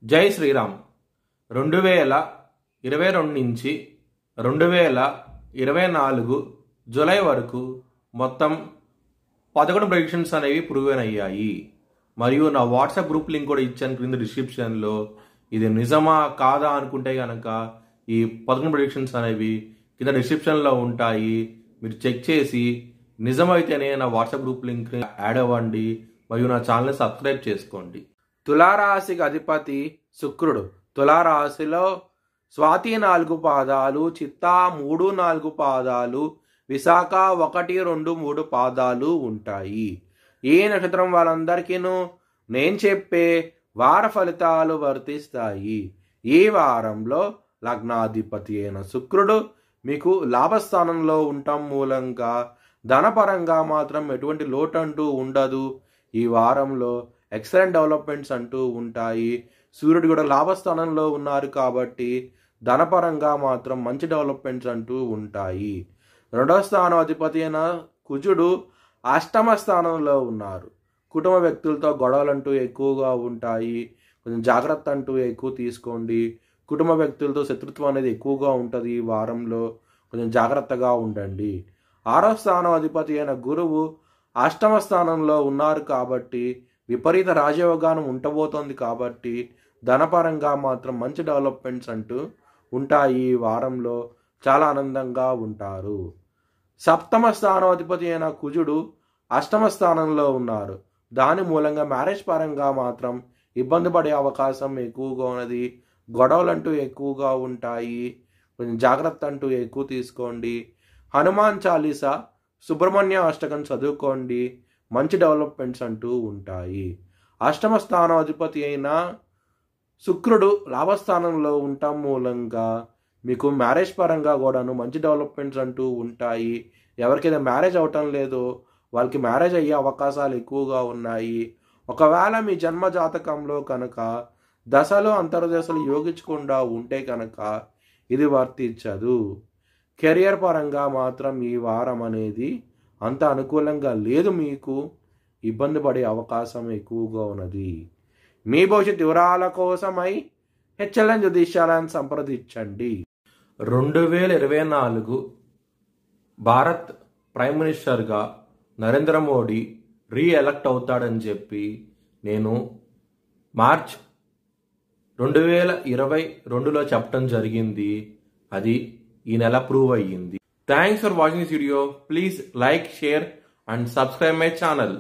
జై శ్రీరామ్. 2022 నుంచి 2024 జూలై వరకు మొత్తం 11 ప్రెడిక్షన్స్ అనేవి ప్రూవెన్ అయ్యాయి. మరియు నా వాట్సాప్ గ్రూప్ లింక్ కూడా ఇచ్చాను క్రింద డిస్క్రిప్షన్లో. ఇది నిజమా కాదా అనుకుంటే కనుక ఈ 11 ప్రెడిక్షన్స్ అనేవి కింద డిస్క్రిప్షన్లో ఉంటాయి. మీరు చెక్ చేసి నిజమైతేనే నా వాట్సాప్ గ్రూప్ లింక్ యాడ్ అవ్వండి మరియు నా ఛానల్ని సబ్స్క్రైబ్ చేసుకోండి. తులారాశికి అధిపతి శుక్రుడు. తులారాశిలో స్వాతి 4 పాదాలు, చిత్తా 3, 4 పాదాలు, విశాఖ 1, 2, 3 పాదాలు ఉంటాయి. ఈ నక్షత్రం వాళ్ళందరికీను నేను చెప్పే వార ఫలితాలు వర్తిస్తాయి. ఈ వారంలో లగ్నాధిపతి అయిన శుక్రుడు మీకు లాభస్థానంలో ఉండటం మూలంగా ధనపరంగా మాత్రం ఎటువంటి లోటు అంటూ ఉండదు. ఈ వారంలో ఎక్సలెంట్ డెవలప్మెంట్స్ అంటూ ఉంటాయి. సూర్యుడు కూడా లాభస్థానంలో ఉన్నారు కాబట్టి ధనపరంగా మాత్రం మంచి డెవలప్మెంట్స్ అంటూ ఉంటాయి. 2వ స్థానం అధిపతి అయిన కుజుడు 8వ స్థానంలో ఉన్నారు. కుటుంబ వ్యక్తులతో గొడవలంటూ ఎక్కువగా ఉంటాయి. కొంచెం జాగ్రత్త అంటూ ఎక్కువ తీసుకోండి. కుటుంబ వ్యక్తులతో శత్రుత్వం అనేది ఎక్కువగా ఉంటుంది. ఈ వారంలో కొంచెం జాగ్రత్తగా ఉండండి. 6వ స్థానం అధిపతి అయిన గురువు 8వ స్థానంలో ఉన్నారు కాబట్టి విపరీత రాజయోగానం ఉండబోతోంది కాబట్టి ధనపరంగా మాత్రం మంచి డెవలప్మెంట్స్ అంటూ ఉంటాయి. ఈ వారంలో చాలా ఆనందంగా ఉంటారు. 7వ స్థానం అధిపతి అయిన కుజుడు 8వ స్థానంలో ఉన్నారు. దాని మూలంగా మ్యారేజ్ పరంగా మాత్రం ఇబ్బంది పడే అవకాశం ఎక్కువగా ఉన్నది. గొడవలంటూ ఎక్కువగా ఉంటాయి. కొంచెం జాగ్రత్త అంటూ ఎక్కువ తీసుకోండి. హనుమాన్ చాలీసా, సుబ్రహ్మణ్య అష్టకం చదువుకోండి. మంచి డెవలప్మెంట్స్ అంటూ ఉంటాయి. 8వ స్థానం అధిపతి అయిన శుక్రుడు లాభస్థానంలో ఉండటం మూలంగా మీకు మ్యారేజ్ పరంగా కూడాను మంచి డెవలప్మెంట్స్ అంటూ ఉంటాయి. ఎవరికైతే మ్యారేజ్ అవటం లేదో వాళ్ళకి మ్యారేజ్ అయ్యే అవకాశాలు ఎక్కువగా ఉన్నాయి. ఒకవేళ మీ జన్మ జాతకంలో కనుక దశలు అంతర్దశలు యోగించకుండా ఉంటే కనుక ఇది వర్తించదు. కెరియర్ పరంగా మాత్రం ఈ వారం అనేది అంత అనుకూలంగా లేదు. మీకు ఇబ్బంది పడే అవకాశం ఎక్కువగా ఉన్నది. మీ భవిష్యత్ వివరాల కోసమై హెచ్ఎల్ఎన్ జ్యోతిష్యాలను సంప్రదించండి. 2024 భారత్ ప్రైమ్ మినిస్టర్గా నరేంద్ర మోడీ రీఎలక్ట్ అవుతాడని చెప్పి నేను మార్చ్ 2022లో చెప్పడం జరిగింది. అది ఈ నెల ప్రూవ్ అయ్యింది. Thanks for watching this video. Please like, share and subscribe my channel.